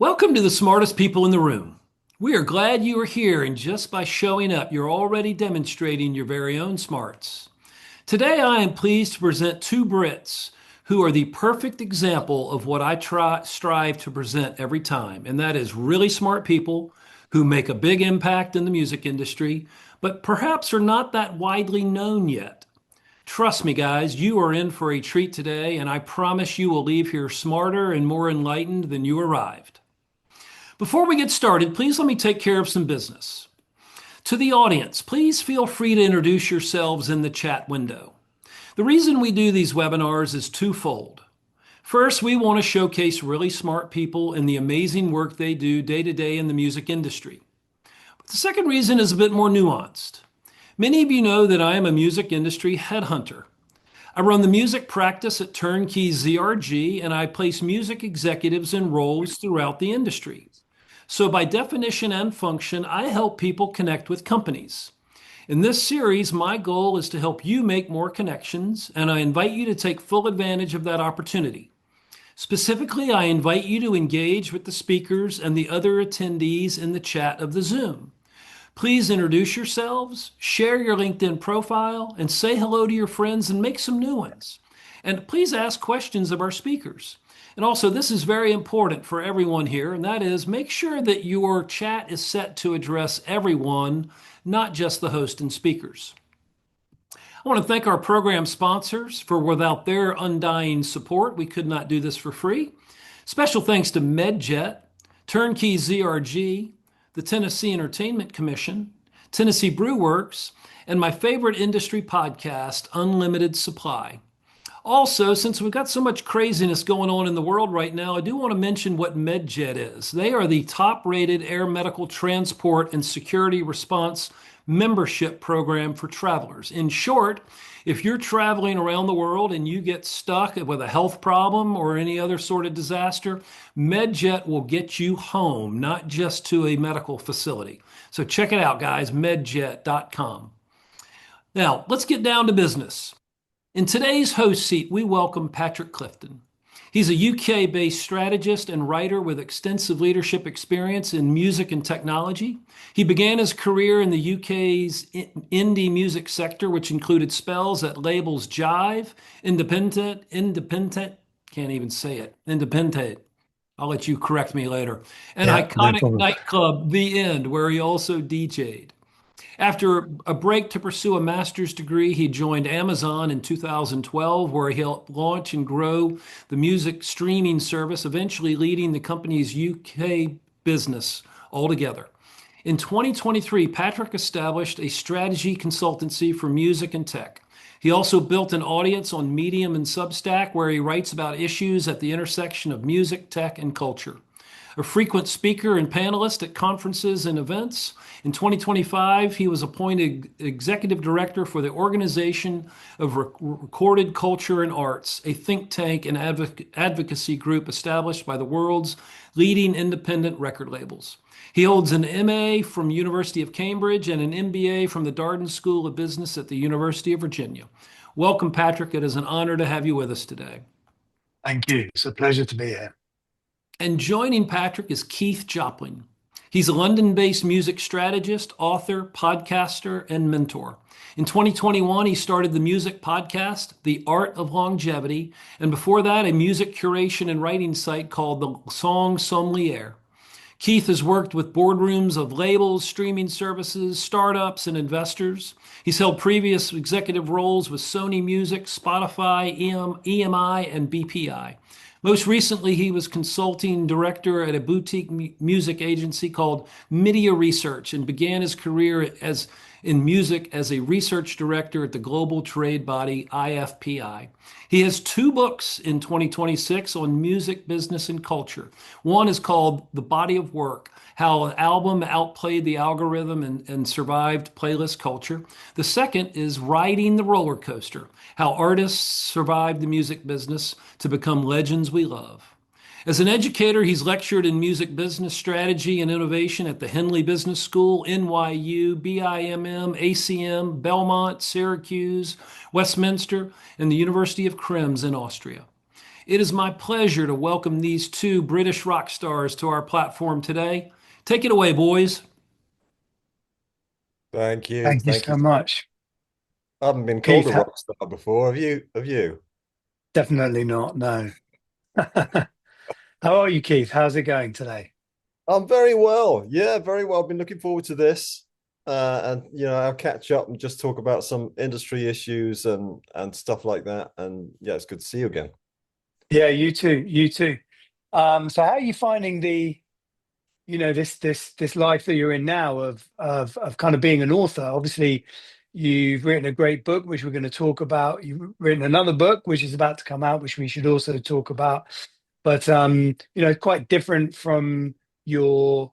Welcome to the smartest people in the room. We are glad you are here, and just by showing up, you're already demonstrating your very own smarts. Today, I am pleased to present two Brits who are the perfect example of what strive to present every time, and that is really smart people who make a big impact in the music industry, but perhaps are not that widely known yet. Trust me, guys, you are in for a treat today, and I promise you will leave here smarter and more enlightened than you arrived. Before we get started, please let me take care of some business. To the audience, please feel free to introduce yourselves in the chat window. The reason we do these webinars is twofold. First, we want to showcase really smart people and the amazing work they do day to day in the music industry. But the second reason is a bit more nuanced. Many of you know that I am a music industry headhunter. I run the music practice at Turnkey ZRG, and I place music executives in roles throughout the industry. So by definition and function, I help people connect with companies. In this series, my goal is to help you make more connections, and I invite you to take full advantage of that opportunity. Specifically, I invite you to engage with the speakers and the other attendees in the chat of the Zoom. Please introduce yourselves, share your LinkedIn profile, and say hello to your friends and make some new ones. And please ask questions of our speakers. And also, this is very important for everyone here, and that is make sure that your chat is set to address everyone, not just the host and speakers. I want to thank our program sponsors for without their undying support, we could not do this for free. Special thanks to MedJet, Turnkey ZRG, the Tennessee Entertainment Commission, Tennessee Brew Works, and my favorite industry podcast, Unlimited Supply. Also, since we've got so much craziness going on in the world right now, I do want to mention what MedJet is. They are the top-rated air medical transport and security response membership program for travelers. In short, if you're traveling around the world and you get stuck with a health problem or any other sort of disaster, MedJet will get you home, not just to a medical facility. So check it out, guys, medjet.com. Now, let's get down to business. In today's host seat, we welcome Patrick Clifton. He's a UK-based strategist and writer with extensive leadership experience in music and technology. He began his career in the UK's indie music sector, which included spells at labels Jive, Independent, can't even say it, Independent. I'll let you correct me later. And Yeah, no iconic problem. nightclub, The End, where he also DJ'd. After a break to pursue a master's degree, he joined Amazon in 2012, where he helped launch and grow the music streaming service, eventually leading the company's UK business altogether. In 2023, Patrick established a strategy consultancy for music and tech. He also built an audience on Medium and Substack, where he writes about issues at the intersection of music, tech, and culture. A frequent speaker and panelist at conferences and events. In 2025, he was appointed executive director for the Organization of Recorded Culture and Arts, a think tank and advocacy group established by the world's leading independent record labels. He holds an MA from University of Cambridge and an MBA from the Darden School of Business at the University of Virginia. Welcome, Patrick. It is an honor to have you with us today. Thank you. It's a pleasure to be here. And joining Patrick is Keith Jopling. He's a London-based music strategist, author, podcaster, and mentor. In 2021, he started the music podcast, The Art of Longevity, and before that, a music curation and writing site called The Song Sommelier. Keith has worked with boardrooms of labels, streaming services, startups, and investors. He's held previous executive roles with Sony Music, Spotify, EMI, and BPI. Most recently, he was consulting director at a boutique music agency called Media Research and began his career in music as a research director at the global trade body IFPI. He has two books in 2026 on music, business, and culture. One is called The Body of Work: How an Album Outplayed the Algorithm and Survived Playlist Culture. The second is Riding the Roller Coaster: How Artists Survived the Music Business to Become Legends We Love. As an educator, he's lectured in music business strategy and innovation at the Henley Business School, NYU, BIMM, ACM, Belmont, Syracuse, Westminster, and the University of Krems in Austria. It is my pleasure to welcome these two British rock stars to our platform today. Take it away, boys. Thank you. Thank you Thank you. so much. I haven't been called Keith, a rock star before. Have you? Have you? definitely not. No. How are you, Keith? How's it going today? I'm very well. Yeah, very well. I've been looking forward to this. And I'll catch up and just talk about some industry issues and stuff like that. And yeah, it's good to see you again. Yeah, you too. You too. So how are you finding this life that you're in now of kind of being an author? Obviously, you've written a great book, which we're going to talk about. You've written another book, which is about to come out, which we should also talk about. But quite different from your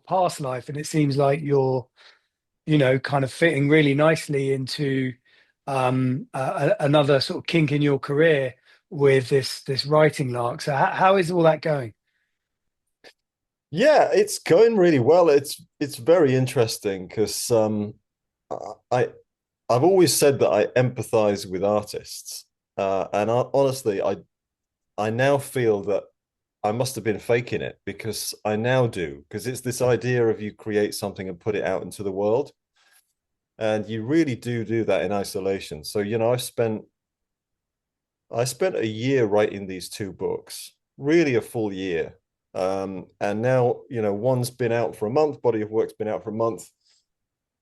past life, and it seems like you're kind of fitting really nicely into another sort of kink in your career with this writing lark. So how is all that going? Yeah, it's going really well. It's very interesting because I I've always said that I empathize with artists. Honestly, I now feel that I must have been faking it because I now do, because it's this idea of you create something and put it out into the world. And you really do that in isolation. So, I spent a year writing these two books, really a full year. And now, one's been out for a month, body of work's been out for a month.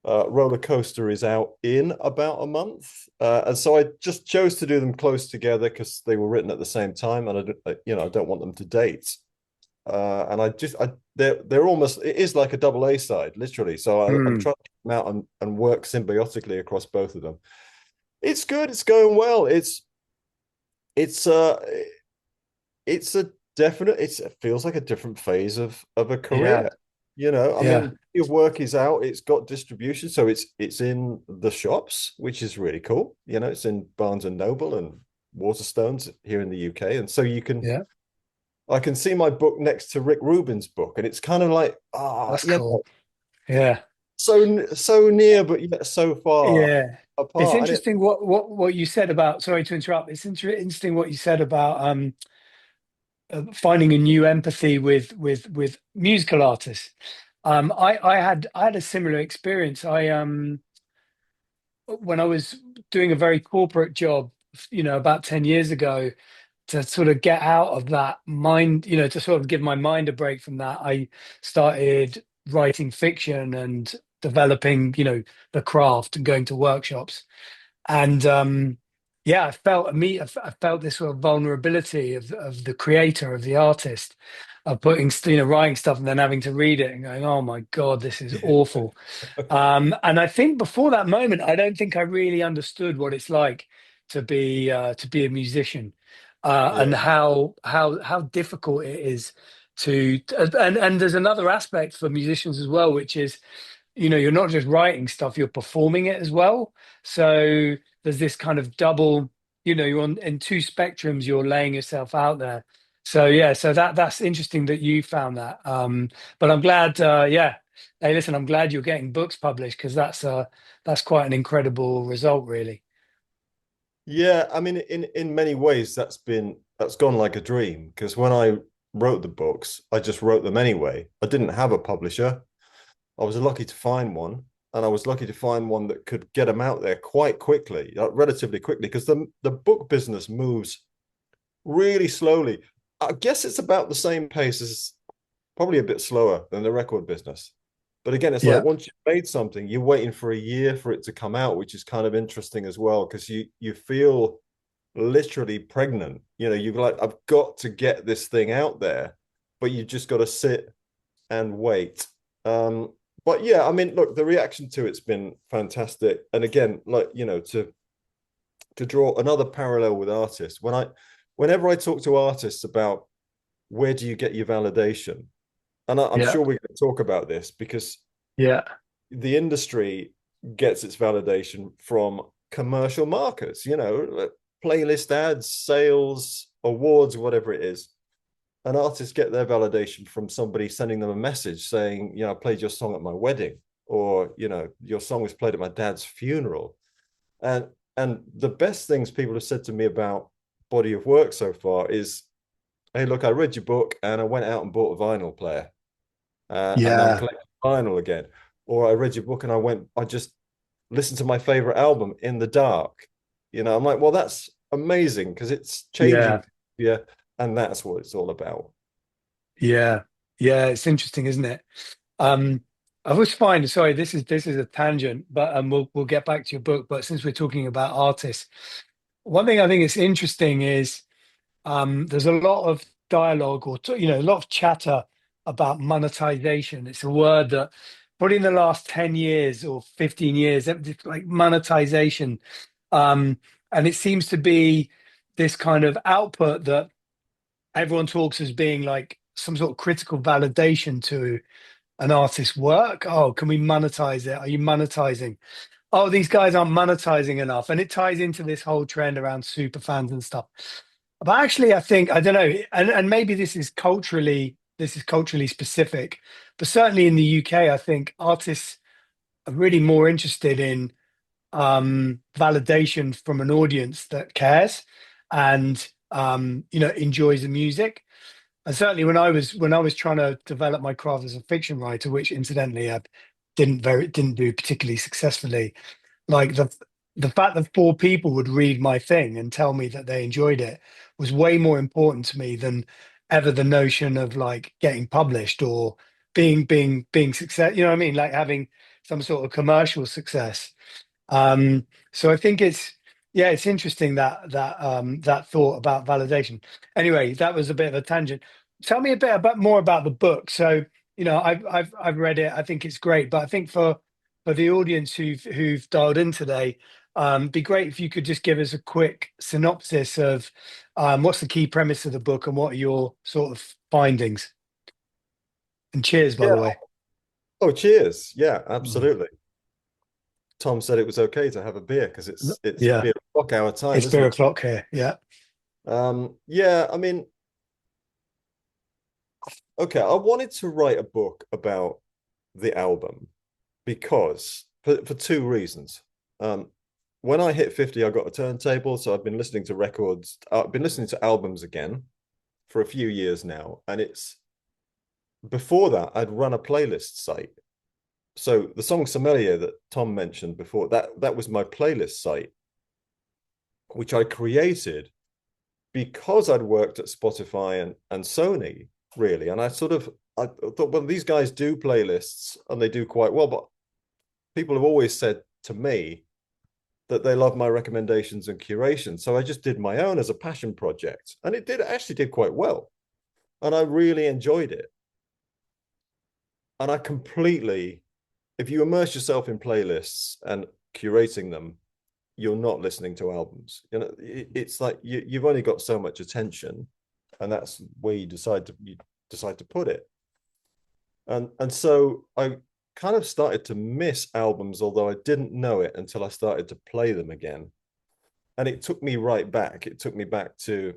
Roller Coaster is out in about a month. And so I just chose to do them close together because they were written at the same time, and I don't want them to date. And they're almost, it is like a double A side, literally. So I'm Mm, trying to come out and work symbiotically across both of them. It's good. It's going well. It's uh it's a definite. It feels like a different phase of a yeah, career. I yeah, mean, your work is out. It's got distribution, so it's in the shops, which is really cool. It's in Barnes and Noble and Waterstones here in the UK, and so you can. yeah. I can see my book next to Rick Rubin's book, and it's kind of like, That's cool. Yeah, so near, but yet so far yeah. It's apart. And it, interesting what you said about. Sorry to interrupt. It's interesting what you said about finding a new empathy with musical artists. I had a similar experience. I When I was doing a very corporate job, about 10 years ago, to sort of get out of that mind, to sort of give my mind a break from that, I started writing fiction and developing, the craft and going to workshops. And yeah, I felt this sort of vulnerability of the creator, of the artist, of putting, writing stuff and then having to read it and going, oh my God, this is awful. And I think before that moment, I don't think I really understood what it's like to be a musician, and yeah, how difficult it is and there's another aspect for musicians as well, which is, you're not just writing stuff, you're performing it as well. So there's this kind of double, you're on in two spectrums, you're laying yourself out there. So yeah, so that's interesting that you found that. But I'm glad, yeah. Hey, listen, I'm glad you're getting books published because that's quite an incredible result, really. yeah. I mean, in many ways, that's gone like a dream because when I wrote the books, I just wrote them anyway. I didn't have a publisher. I was lucky to find one, and I was lucky to find one that could get them out there quite quickly, relatively quickly, because the book business moves really slowly. I guess it's about the same pace as, probably a bit slower than the record business. But again, it's like Yeah, once you've made something, you're waiting for a year for it to come out, which is kind of interesting as well, because you feel literally pregnant. You're like, I've got to get this thing out there, but you just got to sit and wait. But yeah, I mean, look, the reaction to it's been fantastic. And again, like, to draw another parallel with artists, whenever I talk to artists about where do you get your validation, and I'm yeah, sure we're going to talk about this because yeah, the industry gets its validation from commercial markets, playlist ads, sales, awards, whatever it is. And artists get their validation from somebody sending them a message saying, I played your song at my wedding, or, your song was played at my dad's funeral. And and the best things people have said to me about body of work so far is, hey, look, I read your book and I went out and bought a vinyl player, and I'm Yeah, collecting vinyl again. Or I read your book and I just listened to my favorite album in the dark. I'm like, well, that's amazing because it's yeah, changing. Yeah. And that's what it's all about. yeah, yeah. It's interesting, isn't it? Um, I always find, sorry, this is a tangent, but we'll get back to your book. But since we're talking about artists, one thing I think is interesting is there's a lot of dialogue or a lot of chatter about monetization. It's a word that probably in the last 10 years or 15 years, it's like monetization. Um, and it seems to be this kind of output that everyone talks as being like some sort of critical validation to an artist's work. Oh, can we monetize it? Are you monetizing? Oh, these guys aren't monetizing enough. And it ties into this whole trend around super fans and stuff. But actually, I think, I don't know, and maybe this is culturally specific, but certainly in the UK, I think artists are really more interested in validation from an audience that cares and enjoys the music. And certainly when I was trying to develop my craft as a fiction writer, which incidentally I didn't do particularly successfully, like the fact that four people would read my thing and tell me that they enjoyed it was way more important to me than ever the notion of like getting published or being success. You know what I mean? Like having some sort of commercial success. So I think it's interesting that thought about validation. Anyway, that was a bit of a tangent. Tell me a bit about more about the book. So, I've read it. I think it's great, but I think for the audience who've dialed in today, be great if you could just give us a quick synopsis of what's the key premise of the book and what are your sort of findings. And cheers, by Yeah. the way. Oh, cheers. Yeah, Mm. absolutely. Tom said it was okay to have a beer because it's Yeah, beer o'clock our time, it's isn't beer it? o'clock here. Yeah. Yeah, I mean, okay, I wanted to write a book about the album because for two reasons. Um, when I hit 50, I got a turntable, so I've been listening to records, I've been listening to albums again for a few years now, and it's before that I'd run a playlist site. So the song Sommelier that Tom mentioned before, that was my playlist site, which I created because I'd worked at Spotify and Sony, really. And I thought, well, these guys do playlists and they do quite well, but people have always said to me that they love my recommendations and curation. So I just did my own as a passion project. And it actually did quite well. And I really enjoyed it. And I completely, if you immerse yourself in playlists and curating them, you're not listening to albums. It's like you've only got so much attention, and that's where you decide to put it. And so I kind of started to miss albums, although I didn't know it until I started to play them again. And it took me right back. It took me back to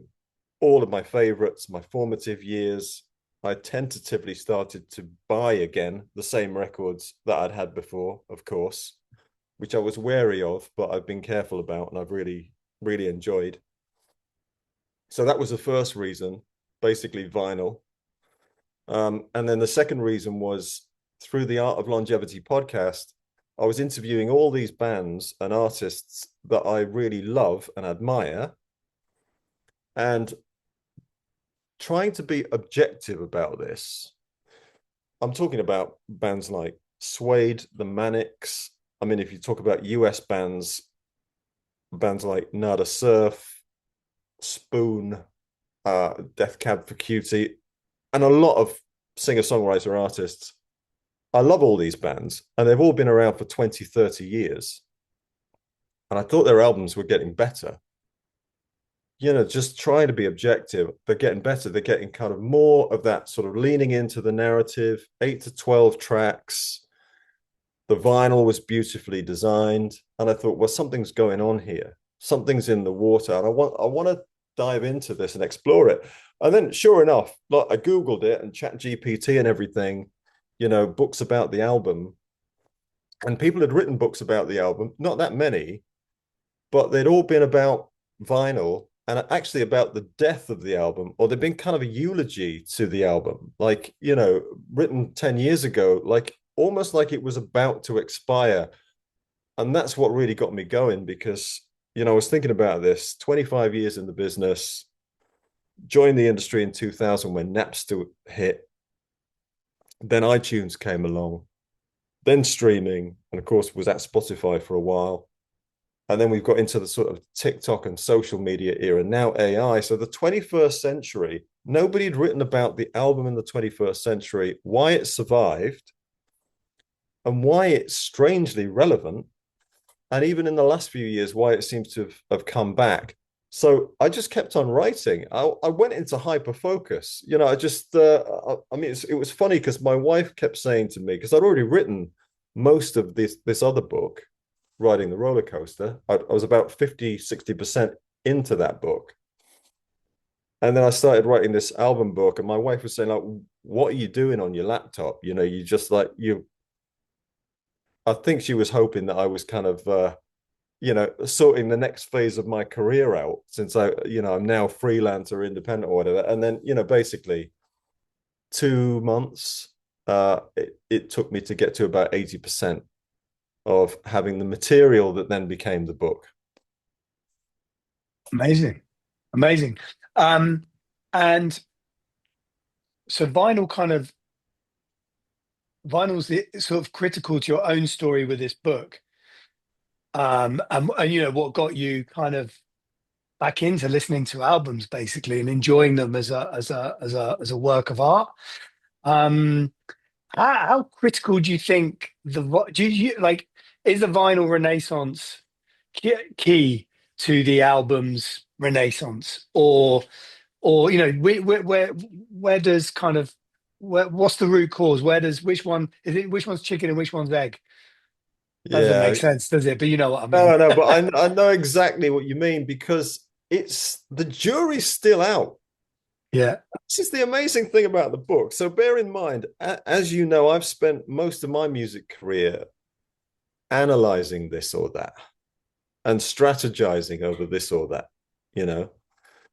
all of my favorites, my formative years. I tentatively started to buy again the same records that I'd had before, of course, which I was wary of, but I've been careful about and I've really, really enjoyed. So that was the first reason, basically vinyl. And then the second reason was through the Art of Longevity podcast, I was interviewing all these bands and artists that I really love and admire and trying to be objective about this. I'm talking about bands like Suede, the Manics. I mean, if you talk about US bands like Nada Surf, Spoon, Death Cab for Cutie, and a lot of singer-songwriter artists. I love all these bands, and they've all been around for 20, 30 years. And I thought their albums were getting better. Just trying to be objective. They're getting better. They're getting kind of more of that sort of leaning into the narrative, 8 to 12 tracks. The vinyl was beautifully designed. And I thought, well, something's going on here. Something's in the water. And I want to dive into this and explore it. And then sure enough, like I Googled it and chat GPT and everything, books about the album. And people had written books about the album, not that many, but they'd all been about vinyl and actually about the death of the album, or they've been kind of a eulogy to the album, like, you know, written 10 years ago, like almost like it was about to expire. And that's what really got me going because, you know, I was thinking about this 25 years in the business, joined the industry in 2000 when Napster hit, then iTunes came along, then streaming, and of course was at Spotify for a while. And then we've got into the sort of TikTok and social media era, now AI. So the 21st century, nobody had written about the album in the 21st century, why it survived, and why it's strangely relevant. And even in the last few years, why it seems to have come back. So I just kept on writing. I went into hyper focus. You know, I mean, it was funny because my wife kept saying to me, because I'd already written most of this other book, Riding the Roller Coaster. I was about 50, 60% into that book. And then I started writing this album book, and my wife was saying, like, what are you doing on your laptop? You know, you just like I think she was hoping that I was kind of you know, sorting the next phase of my career out since you know, I'm now freelance or independent or whatever. And then, you know, basically 2 months, it took me to get to about 80% of having the material that then became the book. Amazing, amazing. And so vinyl's sort of critical to your own story with this book. And you know what got you kind of back into listening to albums basically and enjoying them as a work of art. Um, how critical do you think do you like is the vinyl renaissance key to the album's renaissance, or you know where does kind of what's the root cause? Where does which one is it? Which one's chicken and which one's egg? Doesn't make Yeah. sense, does it? But you know what I No, mean. no, no, but I know exactly what you mean because it's the jury's still out. Yeah. This is the amazing thing about the book. So bear in mind, as you know, I've spent most of my music career analyzing this or that and strategizing over this or that, you know.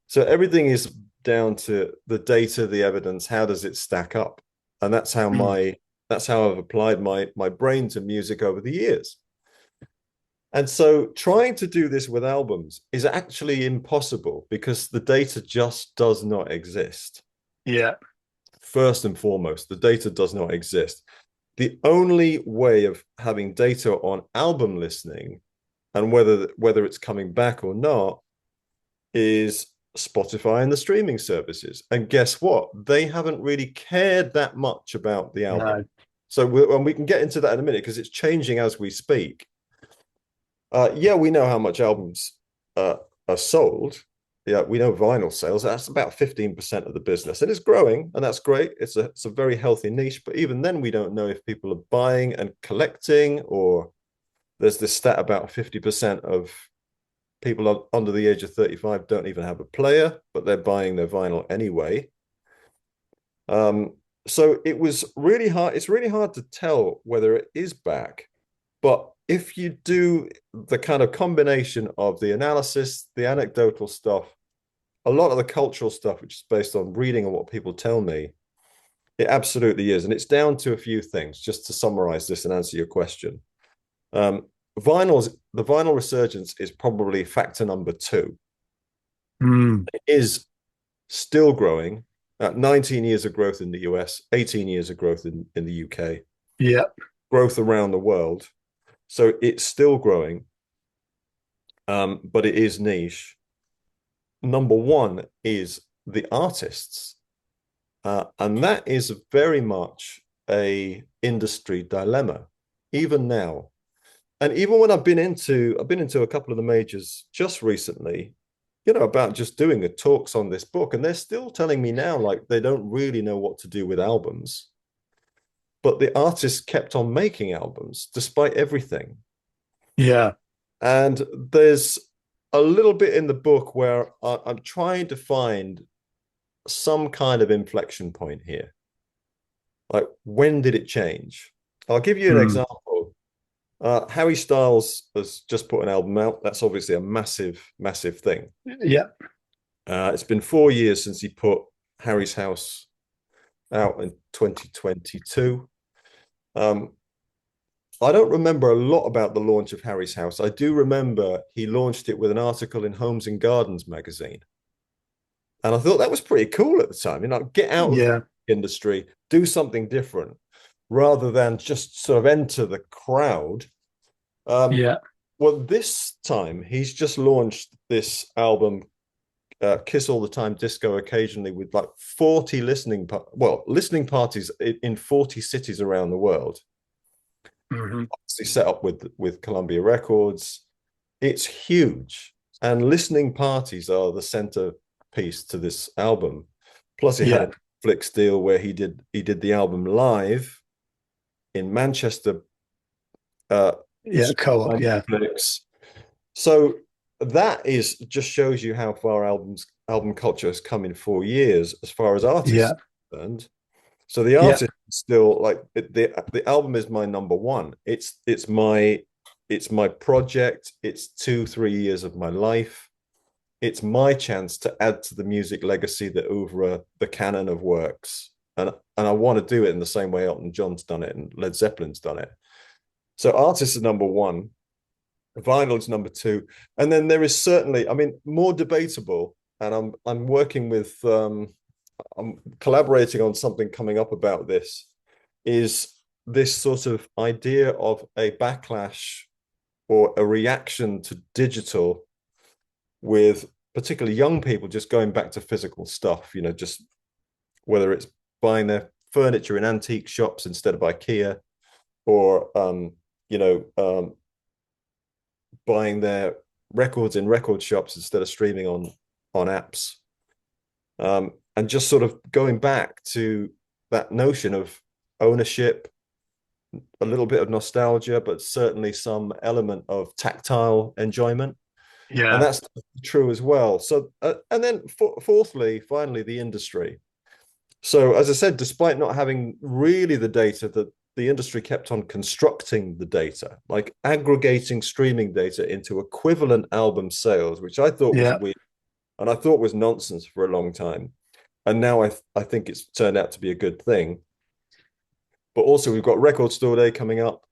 So everything is down to the data, the evidence, how does it stack up? And Mm. that's how I've applied my brain to music over the years. And so trying to do this with albums is actually impossible because the data just does not exist. Yeah. First and foremost, the data does not exist. The only way of having data on album listening and whether it's coming back or not is Spotify and the streaming services. And guess what? They haven't really cared that much about the album. No. So and we can get into that in a minute because it's changing as we speak. Yeah, we know how much albums are sold. Yeah, we know vinyl sales. That's about 15% of the business, and it's growing, and that's great. It's a very healthy niche, but even then, we don't know if people are buying and collecting, or there's this stat about 50% of people under the age of 35 don't even have a player, but they're buying their vinyl anyway. Um, so it was really hard. It's really hard to tell whether it is back, but if you do the kind of combination of the analysis, the anecdotal stuff, a lot of the cultural stuff, which is based on reading and what people tell me, it absolutely is. And it's down to a few things, just to summarize this and answer your question. Um, the vinyl resurgence is probably factor number two. Mm. It is still growing. 19 years of growth in the US, 18 years of growth in the UK, Yeah. growth around the world. So it's still growing, but it is niche. Number one is the artists, and that is very much a industry dilemma, even now. And even when I've been into a couple of the majors just recently, you know, about just doing the talks on this book, and they're still telling me now like they don't really know what to do with albums. But the artists kept on making albums despite everything. Yeah. And there's a little bit in the book where I'm trying to find some kind of inflection point here. Like, when did it change? I'll give you an Mm. example. Harry Styles has just put an album out. That's obviously a massive, massive thing. Yeah. It's been 4 years since he put Harry's House out in 2022. Um, I don't remember a lot about the launch of Harry's House. I do remember he launched it with an article in Homes and Gardens magazine. And I thought that was pretty cool at the time. Get out of the Yeah, industry, do something different rather than just sort of enter the crowd. Um, yeah, well, this time he's just launched this album, Kiss All the Time, Disco Occasionally, with like 40 listening parties in 40 cities around the world. hmm, Obviously set up with Columbia Records. It's huge, and listening parties are the centerpiece to this album. Plus, he had yeah, a Netflix deal where he did the album live in Manchester, uh, yeah. Co-op. on Yeah, Netflix. So that is just shows you how far album culture has come in 4 years as far as artists yeah, are concerned. So the yeah, artist is still like the album is my number one. It's my project. It's 2 3 years of my life. It's my chance to add to the music legacy, the canon of works, and I want to do it in the same way Elton John's done it and Led Zeppelin's done it. So artist is number one, vinyl is number two, and then there is certainly, I mean, more debatable. And I'm working with I'm collaborating on something coming up about this. Is this sort of idea of a backlash or a reaction to digital, with particularly young people just going back to physical stuff, just whether it's buying their furniture in antique shops instead of IKEA, or buying their records in record shops instead of streaming on apps, and just sort of going back to that notion of ownership, a little bit of nostalgia, but certainly some element of tactile enjoyment. And yeah, that's true as well. So, and then fourthly, finally, the industry. So, as I said, despite not having really the data, that the industry kept on constructing the data, like aggregating streaming data into equivalent album sales, which I thought was yeah, weird and I thought was nonsense for a long time. And now I think it's turned out to be a good thing. But also, we've got Record Store Day coming up,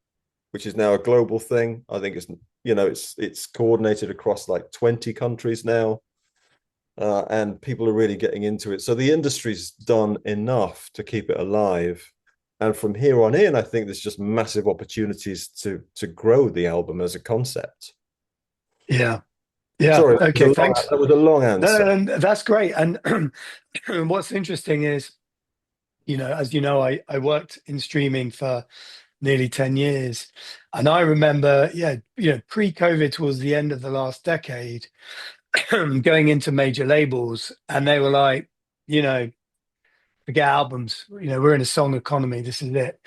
which is now a global thing. I think it's coordinated across like 20 countries now, and people are really getting into it. So the industry's done enough to keep it alive. And from here on in, I think there's just massive opportunities to grow the album as a concept. yeah, yeah. Sorry, Okay, thanks. that was a long No, answer. no, no, that's great. And what's interesting is, as you know, I worked in streaming for nearly 10 years. And I remember, yeah, pre-COVID towards the end of the last decade, going into major labels, and they were like, you know, forget albums. We're in a song economy. This is it.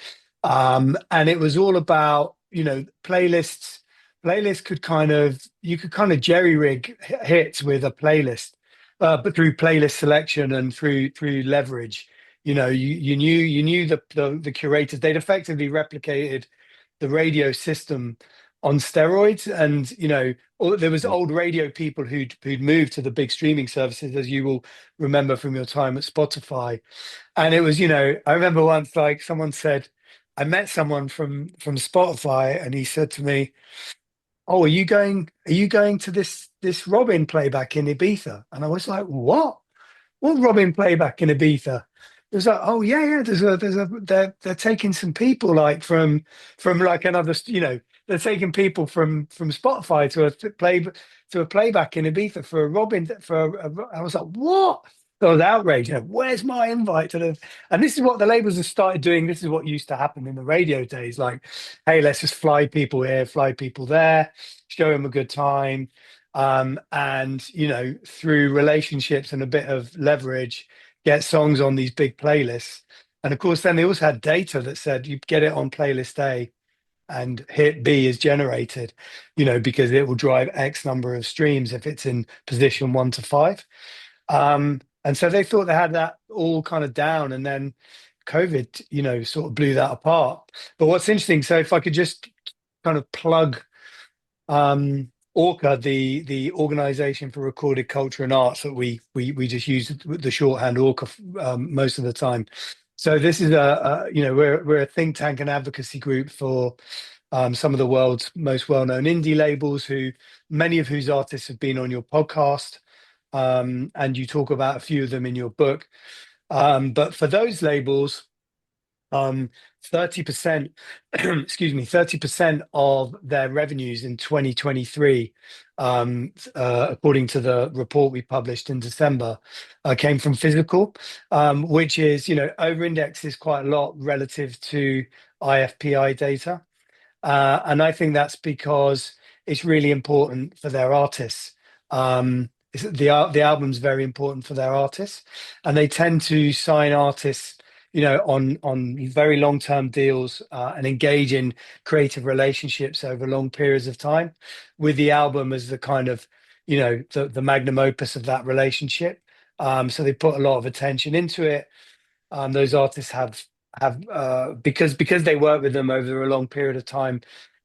And it was all about, playlists. Playlists you could kind of jerry rig hits with a playlist, but through playlist selection and through leverage. You knew the curators. They'd effectively replicated the radio system on steroids, and there was old radio people who'd moved to the big streaming services, as you will remember from your time at Spotify. And it was, I remember once, like, someone said, I met someone from Spotify, and he said to me, "Oh, are you going to this Robin playback in Ibiza?" And I was like, "What Robin playback in Ibiza?" It was like, "Oh, yeah, yeah, they're taking some people, like, from like another, they're taking people from Spotify to a playback in Ibiza for a Robin I was like, "What?" I was outraged. Where's my invite to the? And this is what the labels have started doing. This is what used to happen in the radio days. Like, hey, let's just fly people here, fly people there, show them a good time. And through relationships and a bit of leverage, get songs on these big playlists. And of course, then they also had data that said you get it on playlist A and hit B is generated, because it will drive X number of streams if it's in position 1 to 5. And so they thought they had that all kind of down, and then COVID, sort of blew that apart. But what's interesting, so if I could just kind of plug Orca, the Organization for Recorded Culture and Arts, that we just use the shorthand Orca most of the time. So this is we're a think tank and advocacy group for some of the world's most well-known indie labels, who many of whose artists have been on your podcast, and you talk about a few of them in your book. But for those labels, 30%, excuse me, 30% of their revenues in 2023, according to the report we published in December, came from physical, which is, over-indexes quite a lot relative to IFPI data. And I think that's because it's really important for their artists. The album's very important for their artists, and they tend to sign artists, on very long-term deals, and engage in creative relationships over long periods of time, with the album as the kind of, the magnum opus of that relationship. So they put a lot of attention into it. Those artists have because they work with them over a long period of time,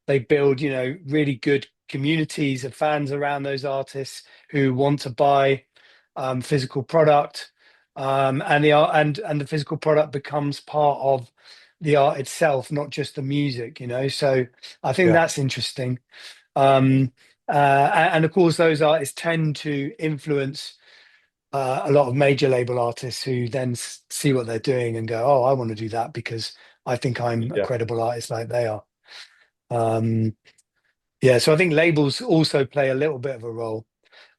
they build, really good communities of fans around those artists who want to buy physical product, and the art and the physical product becomes part of the art itself, not just the music. So I think Yeah. that's interesting. And of course, those artists tend to influence a lot of major label artists, who then see what they're doing and go, "Oh, I want to do that because I think I'm a Yeah. credible artist like they are." Um, yeah, so I think labels also play a little bit of a role.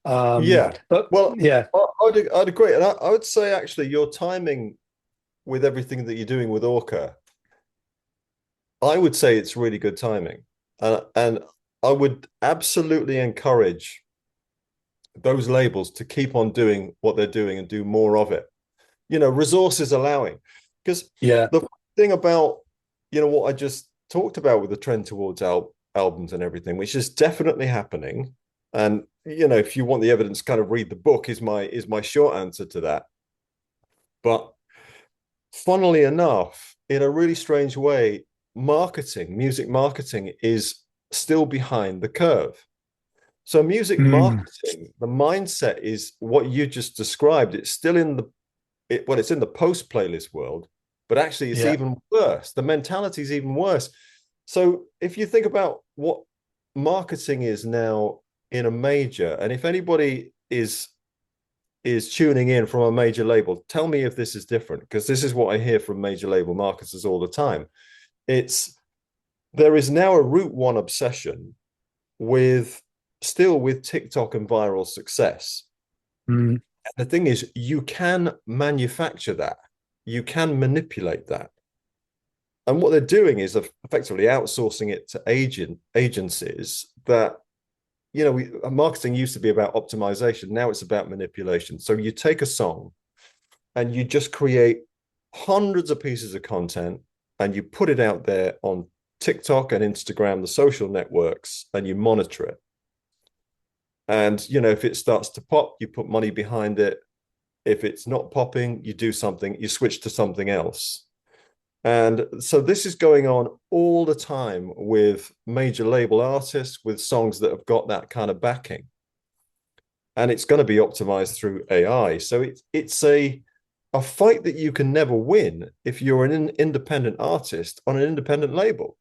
Yeah. But Well, yeah, I'd agree. And I would say actually your timing with everything that you're doing with Orca, I would say it's really good timing. And I would absolutely encourage those labels to keep on doing what they're doing and do more of it. Resources allowing. Because yeah, the thing about, what I just talked about with the trend towards albums and everything, which is definitely happening. And, if you want the evidence, kind of read the book is my short answer to that. But funnily enough, in a really strange way, music marketing is still behind the curve. So music mm, marketing, the mindset is what you just described. It's still it's in the post playlist world, but actually it's yeah, even worse. The mentality is even worse. So if you think about what marketing is now in a major, and if anybody is tuning in from a major label, tell me if this is different, because this is what I hear from major label marketers all the time. It's There is now a route one obsession with with TikTok and viral success. mm, The thing is, you can manufacture that, you can manipulate that. And what they're doing is effectively outsourcing it to agencies that, marketing used to be about optimization. Now it's about manipulation. So you take a song and you just create hundreds of pieces of content and you put it out there on TikTok and Instagram, the social networks, and you monitor it. And, if it starts to pop, you put money behind it. If it's not popping, you do something, you switch to something else. And so this is going on all the time with major label artists, with songs that have got that kind of backing. And it's going to be optimized through AI. So it's a fight that you can never win if you're an independent artist on an independent label,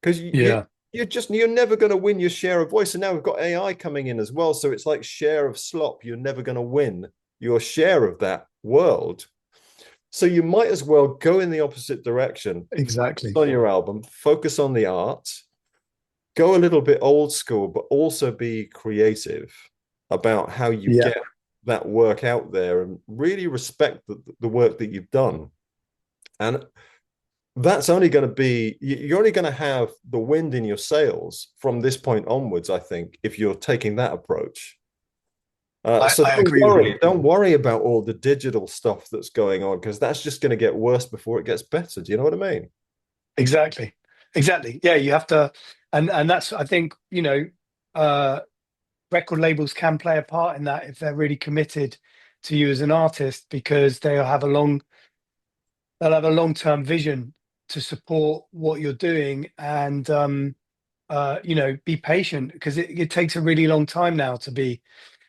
because yeah, you're never going to win your share of voice. And now we've got AI coming in as well. So it's like share of slop. You're never going to win your share of that world. So you might as well go in the opposite direction exactly. on your album, focus on the art, go a little bit old school, but also be creative about how you Yeah, get that work out there and really respect the work that you've done. And that's only going to be, you're only going to have the wind in your sails from this point onwards, I think, if you're taking that approach. So I agree with you. don't worry about all the digital stuff that's going on, because that's just going to get worse before it gets better. Do you know what I mean? Exactly. Exactly. Yeah, you have to, and that's, I think, uh, record labels can play a part in that if they're really committed to you as an artist, because they'll have a long-term vision to support what you're doing, and be patient, because it takes a really long time now to be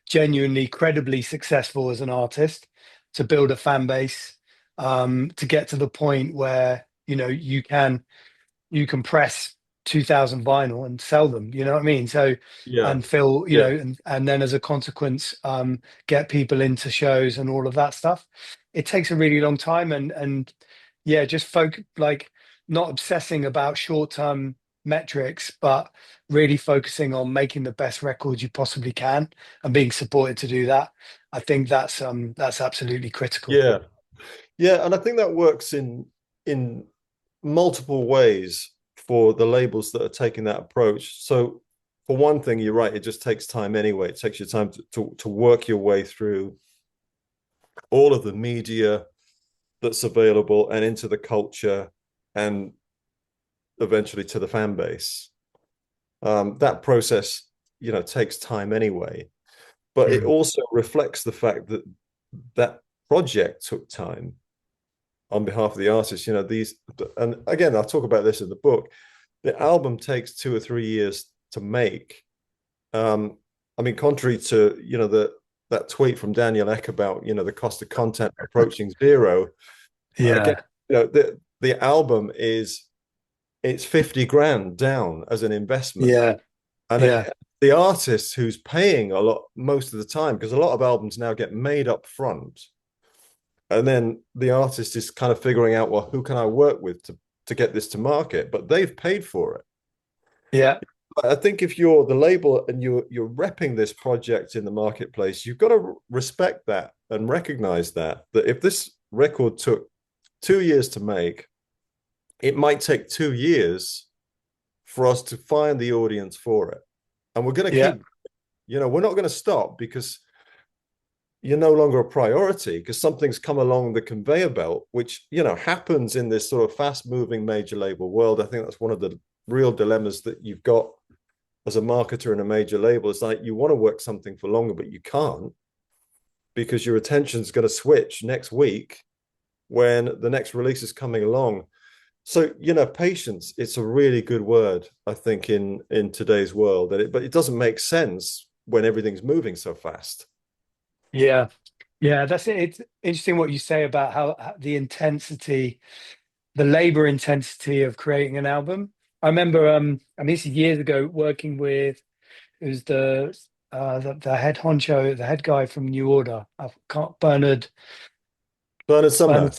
genuinely, credibly successful as an artist, to build a fan base, to get to the point where, you can press 2000 vinyl and sell them, you know what I mean? So, Yeah. and feel, Yeah. and then as a consequence, get people into shows and all of that stuff. It takes a really long time, and yeah, just like, not obsessing about short-term metrics, but really focusing on making the best records you possibly can and being supported to do that. I think that's absolutely critical. Yeah. Yeah, and I think that works in multiple ways for the labels that are taking that approach. So for one thing, you're right, it just takes time anyway. It takes you time to work your way through all of the media that's available and into the culture and eventually to the fan base. That process, takes time anyway. But it Mm. also reflects the fact that that project took time on behalf of the artist. And again, I'll talk about this in the book. The album takes 2 or 3 years to make. I mean, contrary to that tweet from Daniel Ek about the cost of content approaching zero. Again, Yeah, the album it's 50 grand down as an investment, yeah, and yeah, the artist who's paying a lot most of the time, because a lot of albums now get made up front, and then the artist is kind of figuring out, well, who can I work with to get this to market, but they've paid for it. yeah, I think if you're the label and you're repping this project in the marketplace, you've got to respect that and recognize that if this record took 2 years to make, it might take 2 years for us to find the audience for it. And we're going to yeah, we're not going to stop because you're no longer a priority, because something's come along the conveyor belt, which, happens in this sort of fast moving major label world. I think that's one of the real dilemmas that you've got as a marketer in a major label. It's like you want to work something for longer, but you can't, because your attention's going to switch next week when the next release is coming along. So, patience, it's a really good word, I think, in today's world. But it doesn't make sense when everything's moving so fast. yeah. Yeah, that's it. It's interesting what you say about how the intensity, the labor intensity of creating an album. I remember, I mean, this is years ago, working with, it was the head honcho, the head guy from New Order. I can't Bernard Sumner.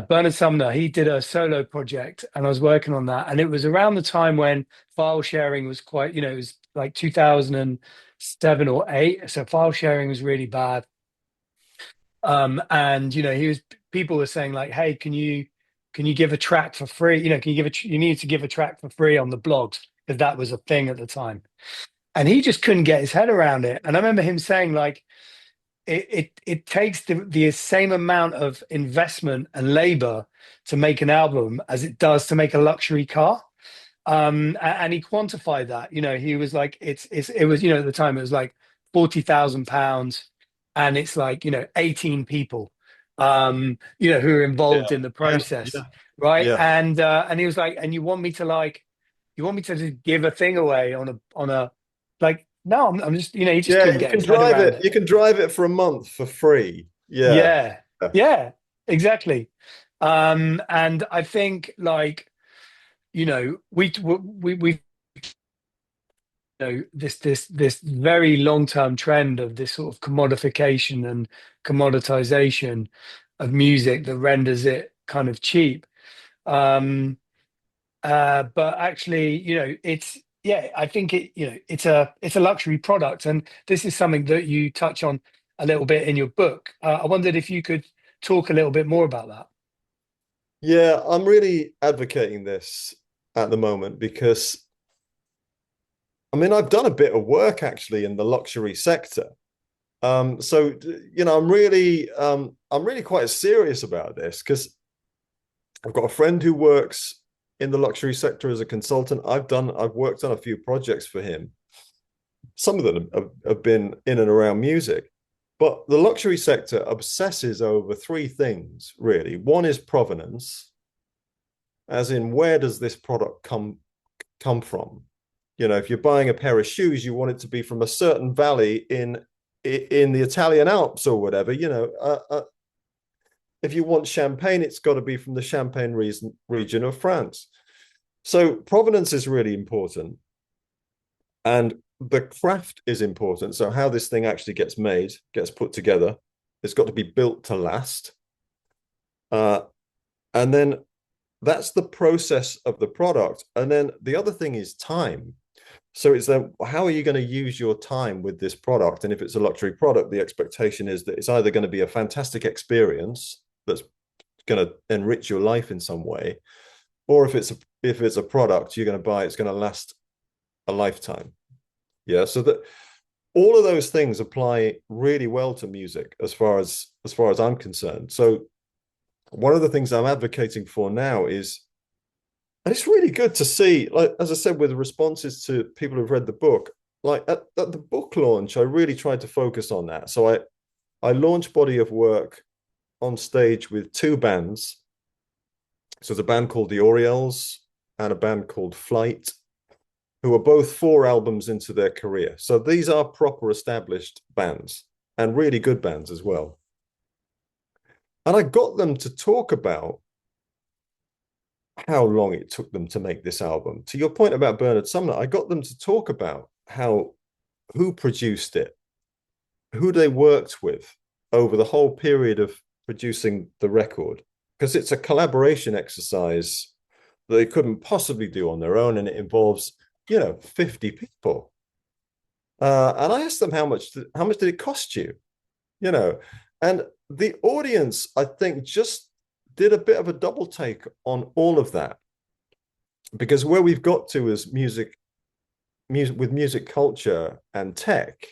Bernard Sumner. He did a solo project, and I was working on that. And it was around the time when file sharing was quite, it was like 2007 or eight. So file sharing was really bad. And people were saying like, hey, can you give a track for free? Can you you need to give a track for free on the blogs, because that was a thing at the time. And he just couldn't get his head around it. And I remember him saying like, it takes the same amount of investment and labor to make an album as it does to make a luxury car. And he quantified that. He was like, it was, at the time it was like £40,000, and it's like, 18 people, who are Yeah. involved in the Yeah. process, Yeah. right? Yeah. And he was like, and you want me to just give a thing away on a like, no, I'm just, he just Yeah, couldn't you get can his head drive around it. it. You can drive it for a month for free. Yeah. Yeah, yeah, exactly. And I think like, we this very long-term trend of this sort of commodification and commoditization of music that renders it kind of cheap. Um, but actually, it's yeah, I think it's a luxury product, and this is something that you touch on a little bit in your book. I wondered if you could talk a little bit more about that. Yeah, I'm really advocating this at the moment because I mean I've done a bit of work actually in the luxury sector. So I'm really quite serious about this because I've got a friend who works in the luxury sector as a consultant. I've worked on a few projects for him. Some of them have been in and around music, but the luxury sector obsesses over three things really. One is provenance, as in where does this product come from? You know, if you're buying a pair of shoes, you want it to be from a certain valley in the Italian Alps or whatever. If you want champagne, it's got to be from the Champagne region of France. So provenance is really important, and the craft is important. So how this thing actually gets made, gets put together, it's got to be built to last. Uh, and then that's the process of the product. And then the other thing is time. So it's then how are you going to use your time with this product? And if it's a luxury product, the expectation is that it's either going to be a fantastic experience that's going to enrich your life in some way, or if it's a product you're going to buy, it's going to last a lifetime. Yeah. So that all of those things apply really well to music as far as I'm concerned. So one of the things I'm advocating for now is, and it's really good to see, like as I said, with the responses to people who've read the book, like at the book launch, I really tried to focus on that. So I launched Body of Work on stage with two bands. So there's a band called the Orioles and a band called Flight, who are both 4 albums into their career. So these are proper established bands and really good bands as well. And I got them to talk about how long it took them to make this album. To your point about Bernard Sumner, I got them to talk about who produced it, who they worked with over the whole period of producing the record, because it's a collaboration exercise that they couldn't possibly do on their own, and it involves 50 people. And I asked them how much did it cost you, and the audience, I think, just did a bit of a double take on all of that, because where we've got to as music with music culture and tech,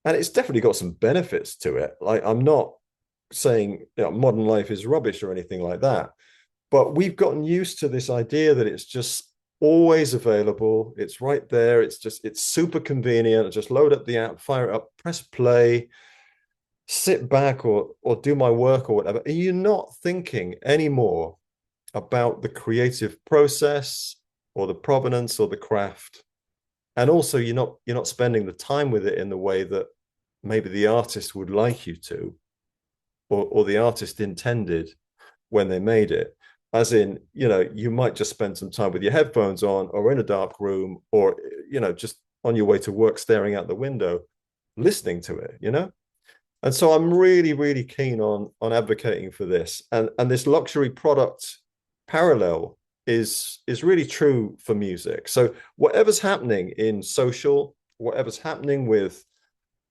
and it's definitely got some benefits to it. Like, I'm not saying modern life is rubbish or anything like that, but we've gotten used to this idea that it's just always available. It's right there. It's super convenient. I just load up the app, fire it up, press play, sit back or do my work or whatever. And you're not thinking anymore about the creative process or the provenance or the craft. And also you're not spending the time with it in the way that maybe the artist would like you to, or the artist intended when they made it. As in, you might just spend some time with your headphones on or in a dark room, or, just on your way to work, staring out the window, listening to it, And so I'm really, really keen on advocating for this. And this luxury product parallel is really true for music. So whatever's happening in social, whatever's happening with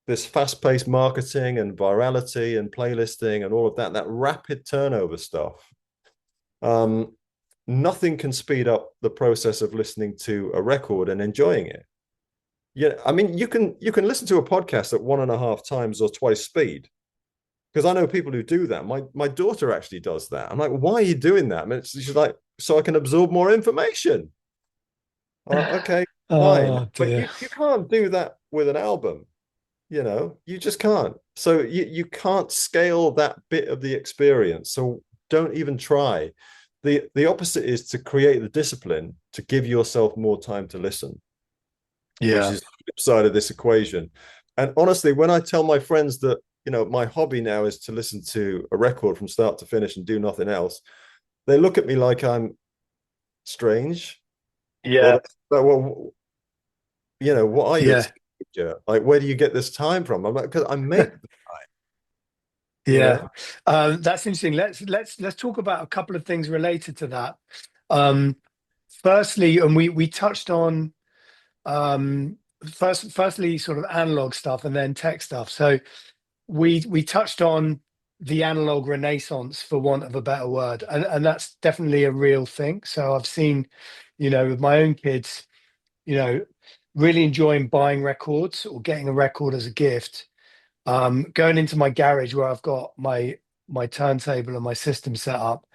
this fast-paced marketing and virality and playlisting and all of that rapid turnover stuff, nothing can speed up the process of listening to a record and enjoying it. Yeah, I mean, you can listen to a podcast at 1.5 times or twice speed, because I know people who do that. My daughter actually does that. I'm like, why are you doing that? I mean, she's like, so I can absorb more information. Okay, fine, Oh but dear. you can't do that with an album. You just can't. So you can't scale that bit of the experience. So don't even try. The opposite is to create the discipline to give yourself more time to listen, which Yeah. is the flip side of this equation. And honestly, when I tell my friends that, my hobby now is to listen to a record from start to finish and do nothing else, they look at me like I'm strange, or Yeah. well, what are you, a Yeah. teenager? Like, where do you get this time from? I'm like, because I make the time, you Yeah. know? That's interesting. Let's talk about a couple of things related to that. Um, Firstly, and we touched on firstly sort of analog stuff and then tech stuff. So we touched on the analog renaissance, for want of a better word, and that's definitely a real thing. So I've seen, with my own kids, you know, really enjoying buying records or getting a record as a gift. Going into my garage where I've got my turntable and my system set up.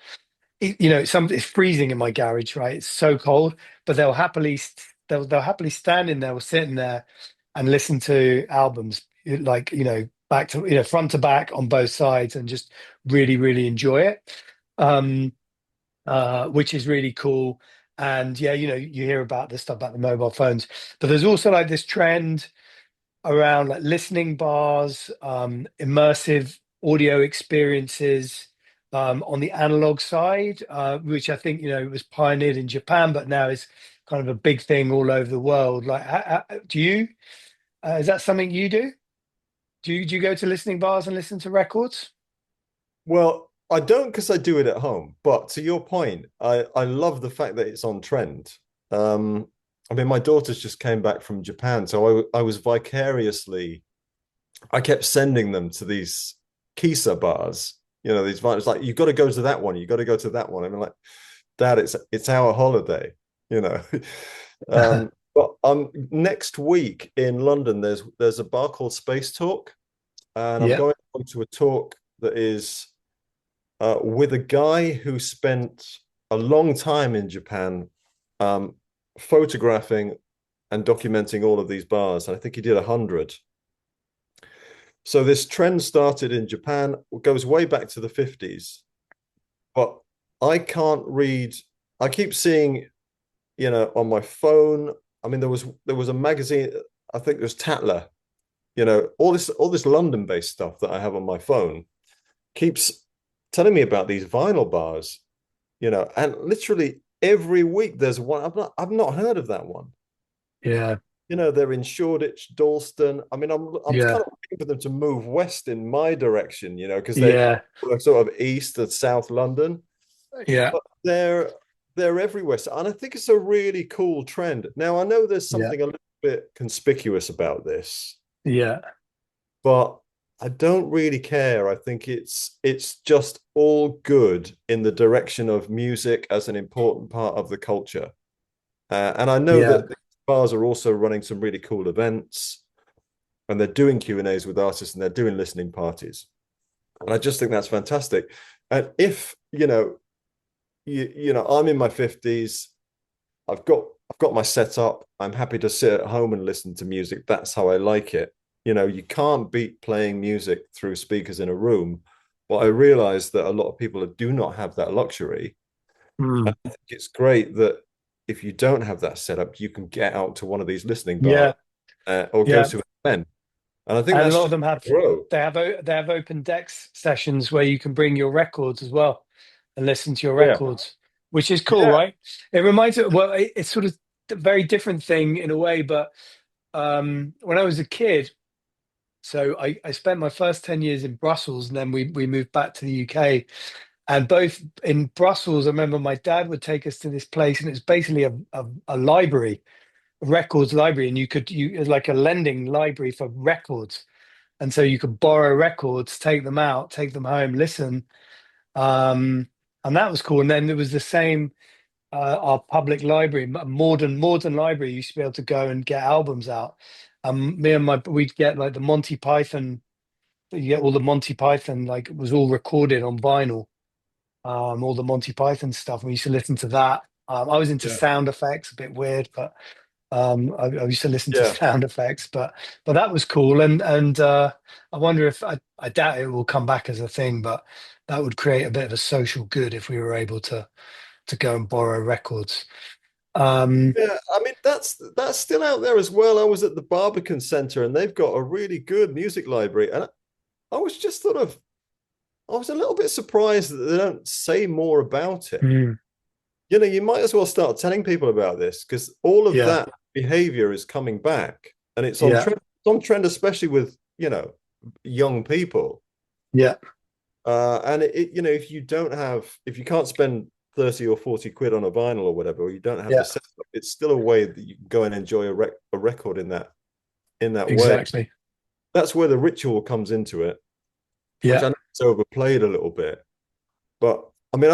It's freezing in my garage, right? It's so cold, but they'll happily stand in there or sit in there and listen to albums, like, back to, front to back on both sides, and just really, really enjoy it. Which is really cool. And yeah, you hear about this stuff about the mobile phones, but there's also like this trend around like listening bars, immersive audio experiences on the analog side, which I think was pioneered in Japan, but now is kind of a big thing all over the world. Like, do you? Is that something you do? Do you go to listening bars and listen to records? Well, I don't because I do it at home. But to your point, I love the fact that it's on trend. Um, I mean, my daughters just came back from Japan, so I was vicariously. I kept sending them to these Kisa bars. These it's like you've got to go to that one. You got to go to that one. I mean, like, Dad, it's our holiday. You know. But next week in London, there's a bar called Space Talk, and I'm Yeah, going to a talk that is with a guy who spent a long time in Japan um, photographing and documenting all of these bars. And I think he did 100. So this trend started in Japan, goes way back to the 50s. But I can't read, I keep seeing, on my phone. I mean, there was a magazine, I think there's Tatler, all this London-based stuff that I have on my phone keeps telling me about these vinyl bars, and literally every week there's one. I've not heard of that one. yeah, They're in Shoreditch, Dalston. I mean, I'm kind yeah, of waiting for them to move west in my direction, because they're yeah, sort of east and south London, yeah, but they're everywhere. And I think it's a really cool trend. Now, I know there's yeah, something a little bit conspicuous about this, yeah, but I don't really care. I think it's just all good in the direction of music as an important part of the culture. And I know yeah, that the bars are also running some really cool events, and they're doing Q&As with artists, and they're doing listening parties. And I just think that's fantastic. And if I'm in my 50s, I've got my setup. I'm happy to sit at home and listen to music. That's how I like it. You can't beat playing music through speakers in a room. But I realize that a lot of people do not have that luxury. mm, And I think it's great that if you don't have that setup, you can get out to one of these listening bars yeah, or go yeah. to an event. And I think And a that's lot of just them have grow. they have open decks sessions where you can bring your records as well and listen to your Yeah. records, which is cool, Yeah. right? It reminds me, well, it's sort of a very different thing in a way, but when I was a kid, so I spent my first 10 years in Brussels, and then we moved back to the UK. And both in Brussels, I remember my dad would take us to this place, and it's basically a library, a records library, and it was like a lending library for records. And so you could borrow records, take them out, take them home, listen. Um, and that was cool. And then there was the same, our public library, modern library, you used to be able to go and get albums out. Me and we'd get like the Monty Python, you get all the Monty Python, like it was all recorded on vinyl, all the Monty Python stuff. We used to listen to that. I was into Yeah. sound effects, a bit weird, but I used to listen to Yeah. sound effects, but that was cool. And I wonder if I doubt it will come back as a thing, but that would create a bit of a social good if we were able to go and borrow records. Um, Yeah, I mean that's still out there as well. I was at the Barbican Centre, and they've got a really good music library, and I was just I was a little bit surprised that they don't say more about it. mm, You might as well start telling people about this because all of yeah, that behavior is coming back, and it's on yeah, trend. It's on trend, especially with young people. yeah, And if you can't spend 30 or 40 quid on a vinyl or whatever, or you don't have the yeah, setup, it's still a way that you can go and enjoy a record in that way. exactly. That's where the ritual comes into it, which Yeah, I know it's overplayed a little bit. But I mean,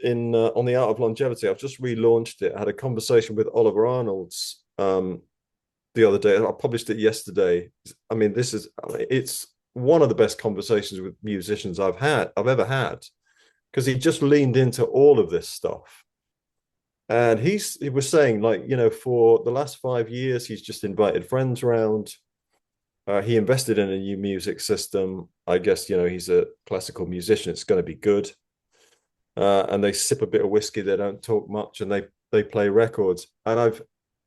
in on the Art of Longevity, I've just relaunched it. I had a conversation with Oliver Arnold's the other day. I published it yesterday. I mean, it's one of the best conversations with musicians I've ever had, because he just leaned into all of this stuff. And he was saying, like, for the last 5 years, he's just invited friends around. He invested in a new music system. I guess, he's a classical musician. It's going to be good. And they sip a bit of whiskey. They don't talk much, and they play records. And I've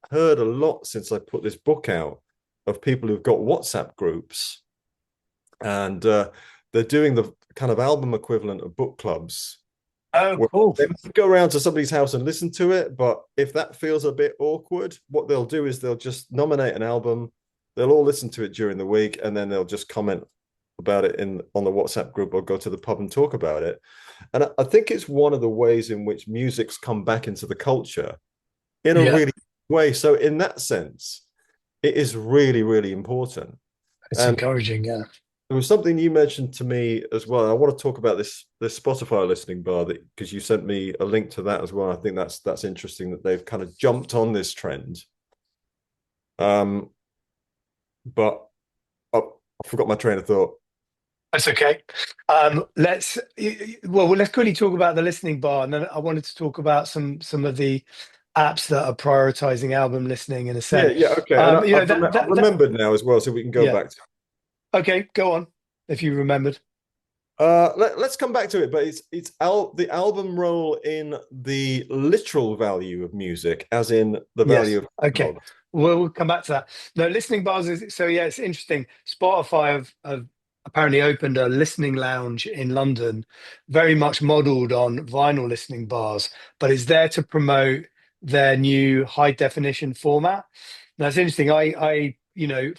heard a lot since I put this book out of people who've got WhatsApp groups, and they're doing the kind of album equivalent of book clubs, Oh, where cool. they might go around to somebody's house and listen to it. But if that feels a bit awkward, what they'll do is they'll just nominate an album. They'll all listen to it during the week, and then they'll just comment about it in on the WhatsApp group, or go to the pub and talk about it. And I think it's one of the ways in which music's come back into the culture in a Yeah, really way. So in that sense, it is really, really important. it's And encouraging. Yeah. there was something you mentioned to me as well. I want to talk about this Spotify listening bar, that because you sent me a link to that as well. I think that's interesting that they've kind of jumped on this trend. Um, but I forgot my train of thought. That's okay. Let's quickly talk about the listening bar, and then I wanted to talk about some of the apps that are prioritizing album listening in a Yeah, sec. yeah, okay. And I've That remembered now as well, so we can go yeah. back to. Okay, go on if you remembered. Let's come back to it, but the album role in the literal value of music, as in the value Yes. of Okay. songs. We'll come back to that. No, listening bars is so yeah, it's interesting. Spotify have apparently opened a listening lounge in London, very much modeled on vinyl listening bars, but it's there to promote their new high definition format. Now it's interesting.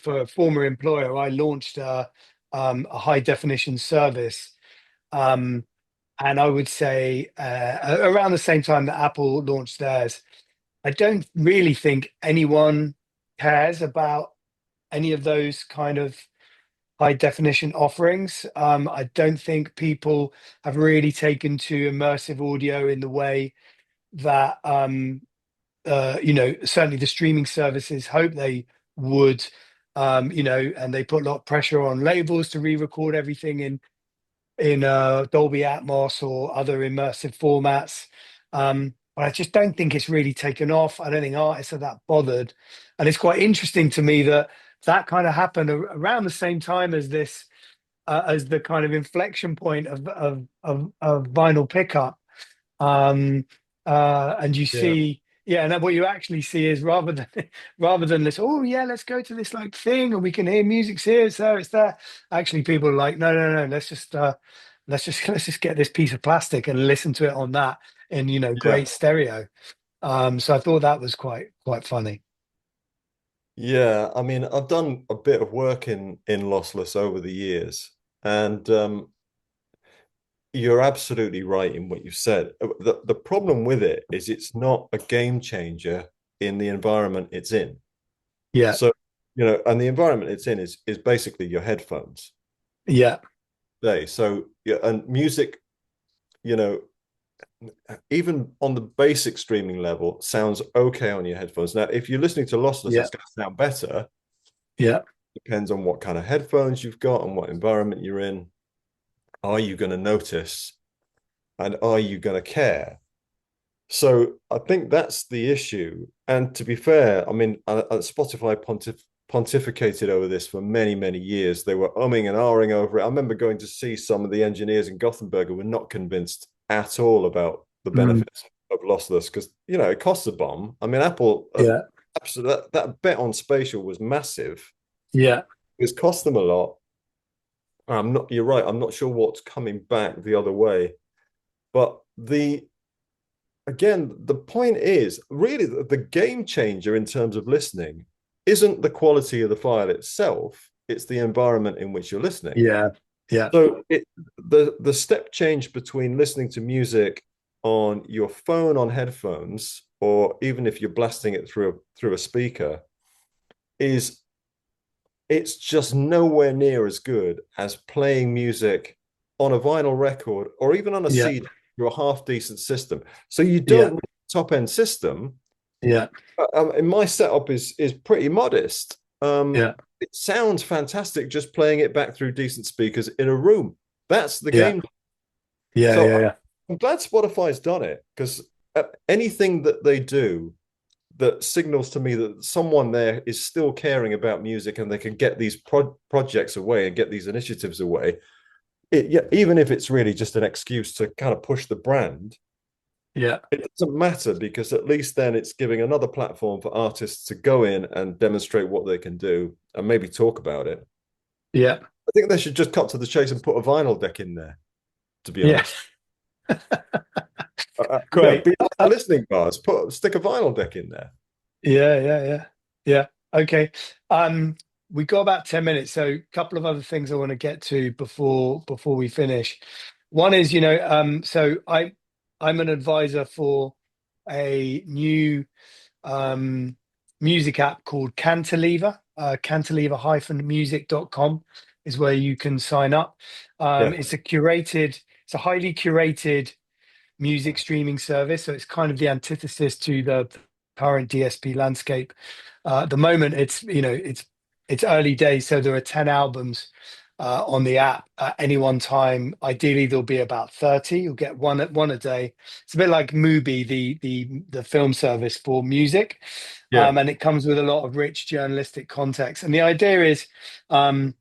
For a former employer, I launched a high definition service. Um, and I would say around the same time that Apple launched theirs. I don't really think anyone cares about any of those kind of high definition offerings. I don't think people have really taken to immersive audio in the way that certainly the streaming services hope they would. And they put a lot of pressure on labels to re-record everything in Dolby Atmos or other immersive formats. But I just don't think it's really taken off. I don't think artists are that bothered. And it's quite interesting to me that that kind of happened around the same time as this, as the kind of inflection point of vinyl pickup. And you Yeah, see, yeah, and then what you actually see is rather than rather than this, oh yeah, let's go to this like thing and we can hear music's here, it's there, it's there. Actually, people are like, no, no, no, let's just get this piece of plastic and listen to it on that in yeah, great stereo. So I thought that was quite funny. yeah. I mean, I've done a bit of work in lossless over the years, and you're absolutely right in what you said. The problem with it is it's not a game changer in the environment it's in. Yeah, So, and the environment it's in is basically your headphones. yeah, So, yeah, and music, you know, even on the basic streaming level, sounds okay on your headphones. Now, if you're listening to lossless, yeah, it's going to sound better. yeah, Depends on what kind of headphones you've got and what environment you're in. Are you going to notice, and are you going to care? So I think that's the issue. And to be fair, I mean, Spotify pontificated over this for many, many years. They were umming and ahhing over it. I remember going to see some of the engineers in Gothenburg who were not convinced at all about the mm, benefits of lossless, because it costs a bomb. I mean, Apple, yeah, absolutely, that bet on spatial was massive. yeah, It's cost them a lot. You're right. I'm not sure what's coming back the other way, but the point is really the game changer in terms of listening isn't the quality of the file itself, it's the environment in which you're listening. yeah, yeah, So the step change between listening to music on your phone on headphones, or even if you're blasting it through a speaker, is it's just nowhere near as good as playing music on a vinyl record or even on a yeah, CD through a half decent system. So you yeah, don't need a top end system. yeah, And my setup is pretty modest. yeah, It sounds fantastic just playing it back through decent speakers in a room. That's the yeah, game. yeah, So yeah, I'm glad Spotify's done it, because anything that they do that signals to me that someone there is still caring about music and they can get these projects away and get these initiatives away, yeah, even if it's really just an excuse to kind of push the brand, Yeah. It doesn't matter because at least then it's giving another platform for artists to go in and demonstrate what they can do and maybe talk about it. Yeah. I think they should just cut to the chase and put a vinyl deck in there, to be Yeah. honest. Great. Beyond the listening bars, stick a vinyl deck in there. Yeah, yeah, yeah. Yeah. Okay. Um, we got about 10 minutes, so a couple of other things I want to get to before we finish. One is, so I'm an advisor for a new um music app called Cantilever. Cantilever-music.com is where you can sign up. Yeah, It's a highly curated music streaming service. So it's kind of the antithesis to the current DSP landscape. At the moment, it's early days, so there are 10 albums on the app at any one time. Ideally, there'll be about 30. You'll get one a day. It's a bit like Mubi, the film service for music, yeah, and it comes with a lot of rich journalistic context. And the idea is um,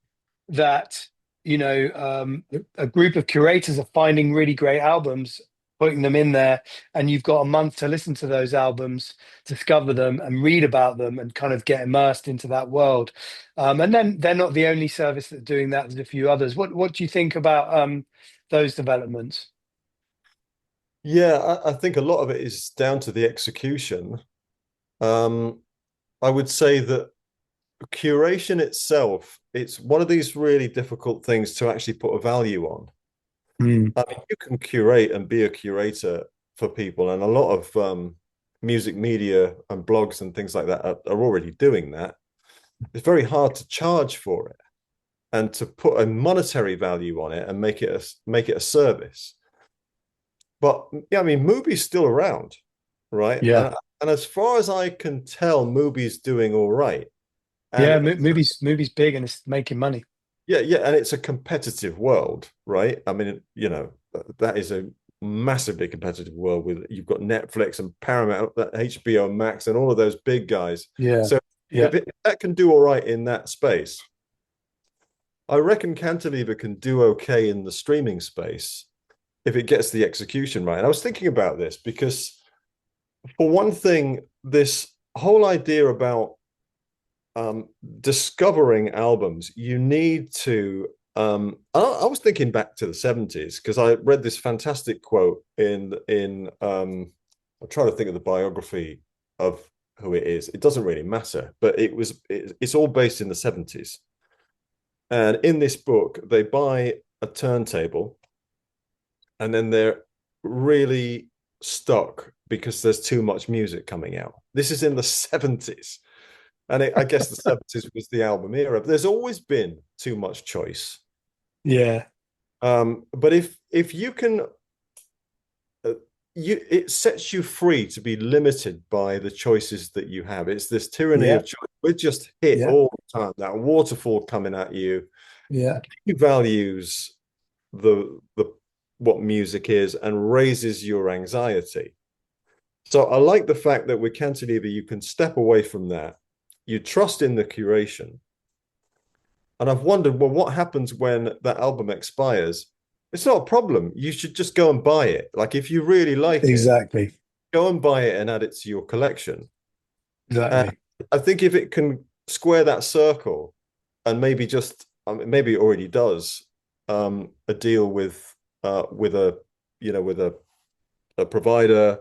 that a group of curators are finding really great albums, putting them in there, and you've got a month to listen to those albums, discover them and read about them and kind of get immersed into that world. And then they're not the only service that's doing that. There's a few others. What do you think about those developments? yeah. I think a lot of it is down to the execution. Um, I would say that curation itself, it's one of these really difficult things to actually put a value on. Mm, I mean, you can curate and be a curator for people, and a lot of music media and blogs and things like that are already doing that. It's very hard to charge for it and to put a monetary value on it and make it a service. But yeah, I mean, Mubi's still around, right? yeah, And as far as I can tell, Mubi's doing all right. yeah. And Movies big and it's making money. yeah, yeah, and it's a competitive world, right? I mean, that is a massively competitive world with you've got Netflix and Paramount, HBO Max, and all of those big guys. Yeah, So yeah, if that can do all right in that space, I reckon Cantilever can do okay in the streaming space if it gets the execution right. And I was thinking about this because, for one thing, this whole idea about discovering albums, you need to. I was thinking back to the 70s because I read this fantastic quote in. I'm trying to think of the biography of who it is. It doesn't really matter, but it's all based in the 70s. And in this book, they buy a turntable, and then they're really stuck because there's too much music coming out. This is in the 70s. And I guess the 70s was the album era. But there's always been too much choice. yeah, But if you can, it sets you free to be limited by the choices that you have. It's this tyranny yeah, of choice. We're just hit yeah, all the time. That waterfall coming at you. yeah, He values the what music is and raises your anxiety. So I like the fact that with Cantilever, you can step away from that. You trust in the curation. And I've wondered, well, what happens when that album expires? It's not a problem. You should just go and buy it. Like if you really like it, exactly, go and buy it and add it to your collection. And exactly. I think if it can square that circle and maybe maybe it already does, a deal with a provider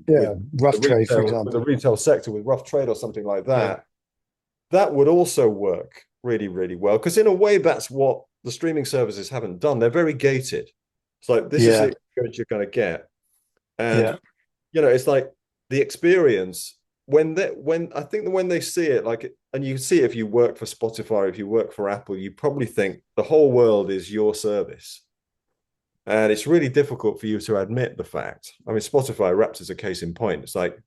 Yeah, the rough trade, for with the example. retail sector with rough trade or something like Yeah, that, that would also work really, really well. Because in a way, that's what the streaming services haven't done. They're very gated. It's like this is the yeah, experience you're going to get, and yeah, it's like the experience when I think that when they see it, like, and you see it if you work for Spotify, if you work for Apple, you probably think the whole world is your service. And it's really difficult for you to admit the fact. I mean, Spotify Wrapped is a case in point. It's like,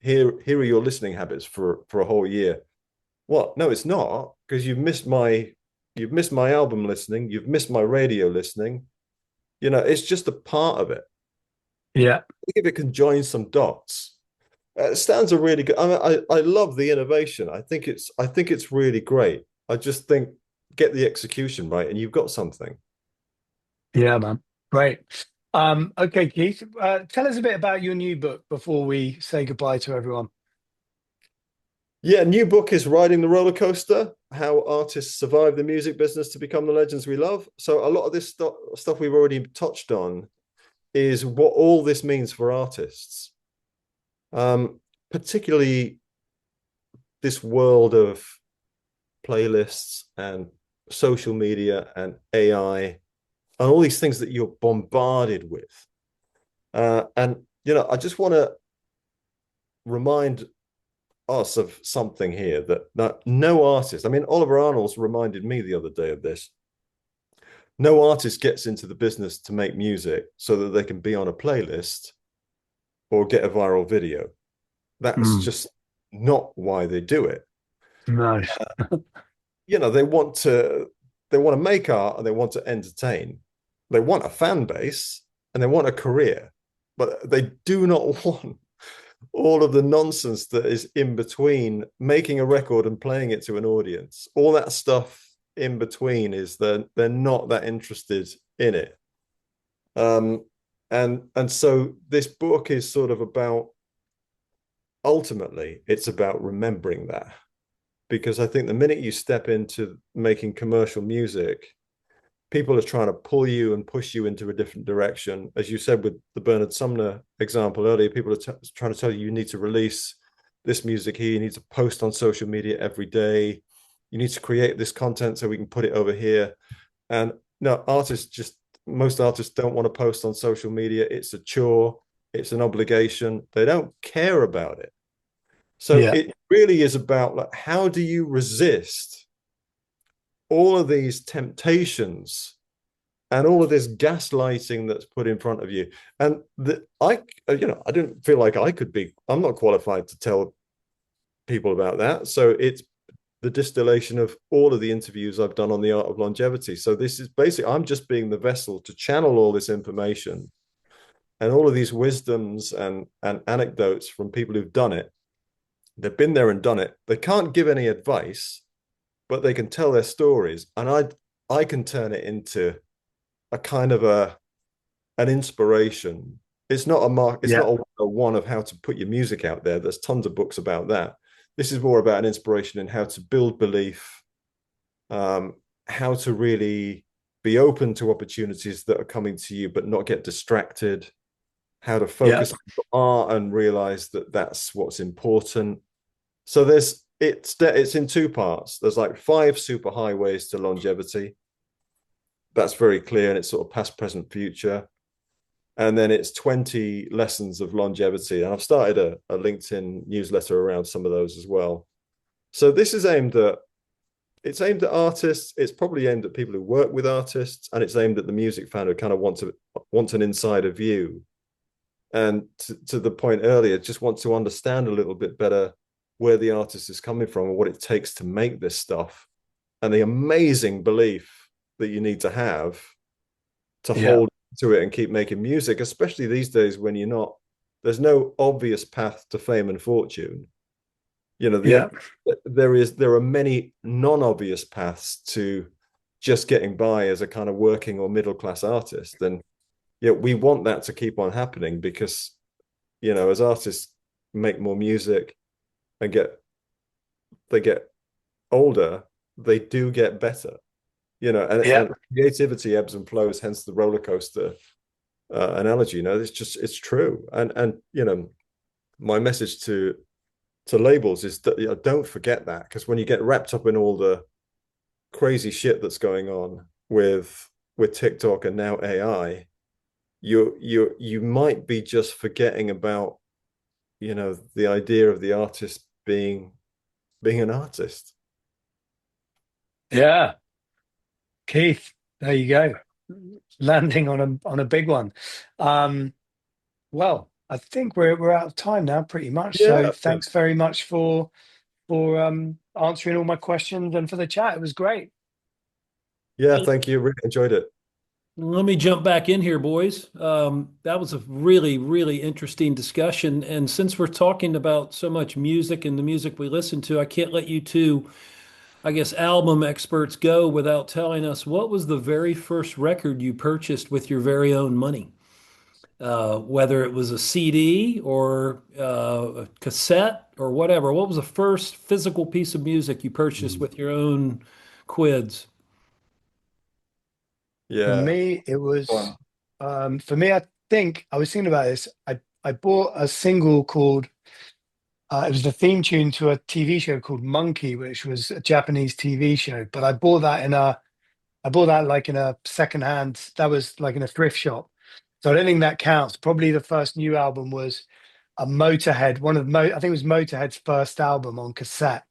here are your listening habits for a whole year. What? No, it's not, because you've missed my album listening, you've missed my radio listening. It's just a part of it. yeah, If it can join some dots, it stands a really good. I mean, I love the innovation. I think it's really great. I just think get the execution right, and you've got something. yeah, man. Great. Okay, Keith, tell us a bit about your new book before we say goodbye to everyone. Yeah, new book is Riding the Roller Coaster: How Artists Survive the Music Business to Become the Legends We Love. So a lot of this stuff we've already touched on is what all this means for artists, particularly this world of playlists and social media and AI and all these things that you're bombarded with. And I just want to remind us of something here that no artist, I mean, Oliver Arnold's reminded me the other day of this. No artist gets into the business to make music so that they can be on a playlist or get a viral video. That's Mm, just not why they do it. no. They want to make art and they want to entertain. They want a fan base and they want a career, but they do not want all of the nonsense that is in between making a record and playing it to an audience. All that stuff in between is that they're not that interested in it. Um, and so this book is sort of about, ultimately, it's about remembering that, because I think the minute you step into making commercial music, people are trying to pull you and push you into a different direction. As you said with the Bernard Sumner example earlier, people are trying to tell you need to release this music here, you need to post on social media every day, you need to create this content so we can put it over here. And no, most artists don't want to post on social media. It's a chore, it's an obligation. They don't care about it. So Yeah, it really is about, like, how do you resist all of these temptations and all of this gaslighting that's put in front of you? And I didn't feel like I'm not qualified to tell people about that. So it's the distillation of all of the interviews I've done on the art of longevity. So this is basically, I'm just being the vessel to channel all this information and all of these wisdoms and anecdotes from people who've done it. They've been there and done it. They can't give any advice, but they can tell their stories. And I can turn it into a kind of an inspiration. It's not a mark, it's yeah, not a one of how to put your music out there. There's tons of books about that. This is more about an inspiration in how to build belief, um, how to really be open to opportunities that are coming to you, but not get distracted, how to yeah, focus on art and realize that that's what's important. So it's in two parts. There's like 5 super highways to longevity. That's very clear, and it's sort of past, present, future. And then it's 20 lessons of longevity. And I've started a LinkedIn newsletter around some of those as well. So this is aimed at artists. It's probably aimed at people who work with artists, and it's aimed at the music fan who kind of wants an insider view. And to the point earlier, just want to understand a little bit better where the artist is coming from and what it takes to make this stuff, and the amazing belief that you need to have to yeah, hold to it and keep making music, especially these days when there's no obvious path to fame and fortune. You know, yeah, there are many non-obvious paths to just getting by as a kind of working or middle class artist. And we want that to keep on happening, because as artists make more music and they get older, they do get better. yeah, And creativity ebbs and flows, hence the roller coaster analogy. It's true. And my message to labels is that, don't forget that, because when you get wrapped up in all the crazy shit that's going on with TikTok and now AI, you might be just forgetting about the idea of the artist being an artist. yeah. Keith, there you go. Landing on a big one. Um, well, I think we're out of time now, pretty much. So Yeah, thanks very much for answering all my questions and for the chat. It was great. yeah, thank you, really enjoyed it. Let me jump back in here, boys. That was a really, really interesting discussion. And since we're talking about so much music and the music we listen to, I can't let you two, I guess, album experts go without telling us what was the very first record you purchased with your very own money. whether it was a CD or a cassette or whatever. What was the first physical piece of music you purchased Mm. with your own quids? For Yeah. me, it Go was on. for me, I think I was thinking about this. I bought a single called it was the theme tune to a TV show called Monkey, which was a Japanese TV show. But I bought that like in a secondhand, that was like in a thrift shop. So I don't think that counts. Probably the first new album was a Motorhead, I think it was Motorhead's first album on cassette.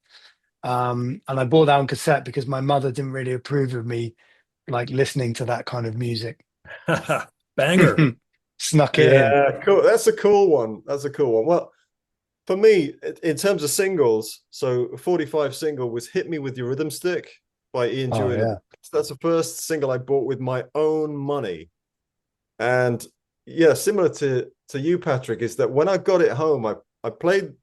And I bought that on cassette because my mother didn't really approve of me like listening to that kind of music. Banger. Snuck it in. Yeah, cool. That's a cool one. That's a cool one. Well, for me, in terms of singles, so 45 single was Hit Me With Your Rhythm Stick by Ian Oh Dury. yeah. That's the first single I bought with my own money. And yeah, similar to you, Patrick, is that when I got it home, I played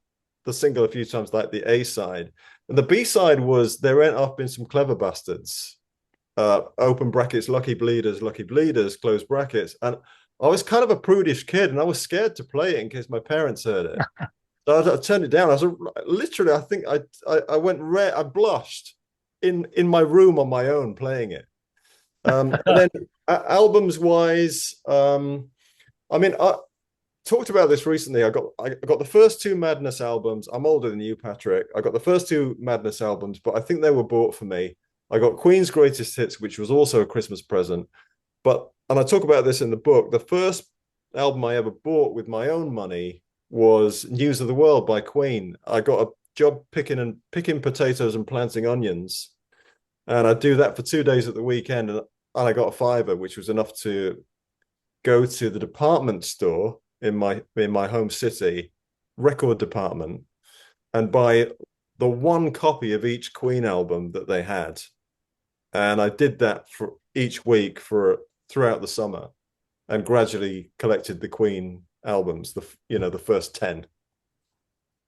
the single a few times, like the A side. And the B side was There Ain't Up Been Some Clever Bastards, open brackets, lucky bleeders, close brackets. And I was kind of a prudish kid and I was scared to play it in case my parents heard it. So I turned it down. I was literally, I think I went red. I blushed in my room on my own playing it. And then albums wise, I mean, I talked about this recently. I got the first two Madness albums. I'm older than you, Patrick. I got the first two Madness albums, but I think they were bought for me. I got Queen's Greatest Hits, which was also a Christmas present. But and I talk about this in the book. The first album I ever bought with my own money was News of the World by Queen. I got a job picking potatoes and planting onions, and I do that for 2 days at the weekend, and I got a fiver, which was enough to go to the department store in my home city, record department, and buy the one copy of each Queen album that they had. And I did that for each week for throughout the summer, and gradually collected the Queen albums, the first 10.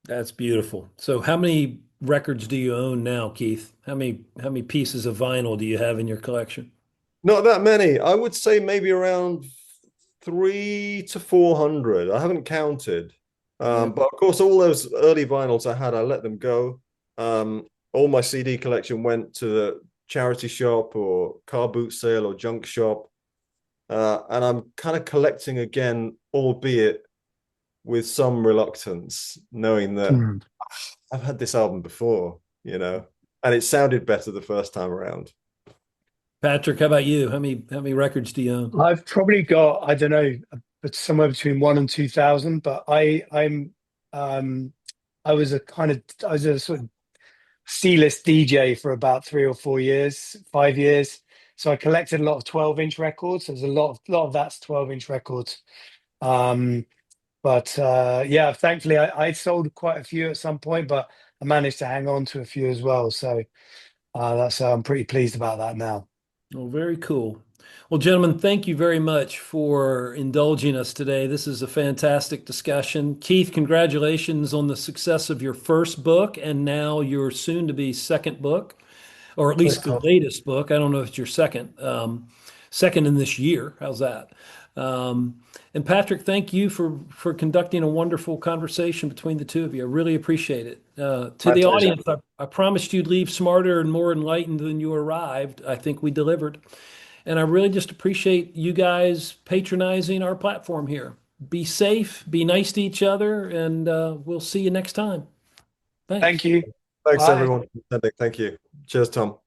That's beautiful. So how many records do you own now, Keith? How many pieces of vinyl do you have in your collection? Not that many. I would say maybe around 300 to 400. I haven't counted. Yeah. But of course, all those early vinyls I had, I let them go. All my CD collection went to the charity shop or car boot sale or junk shop. And I'm kind of collecting again, albeit with some reluctance, knowing that Hmm. I've had this album before, and it sounded better the first time around. Patrick, how about you? How many records do you own? I've probably got, I don't know, but somewhere between one and 2,000. But um, I was a sort of C-list DJ for about 3 or 4 years, 5 years. So I collected a lot of 12-inch records. There's a lot of that's 12-inch records. Um, but yeah, thankfully I sold quite a few at some point, but I managed to hang on to a few as well. So that's I'm pretty pleased about that now. Oh, very cool. Well, gentlemen, thank you very much for indulging us today. This is a fantastic discussion. Keith, congratulations on the success of your first book and now your soon to be second book, or at least Thanks, the Tom. latest book. I don't know if it's your second in this year. How's that? Um, and Patrick, thank you for conducting a wonderful conversation between the two of you. I really appreciate it. To My the pleasure. audience, I promised you'd leave smarter and more enlightened than you arrived. I think we delivered. And I really just appreciate you guys patronizing our platform here. Be safe, be nice to each other, and we'll see you next time. Thank Thanks. you. Thanks, Bye. everyone. Thank you. Cheers, Tom.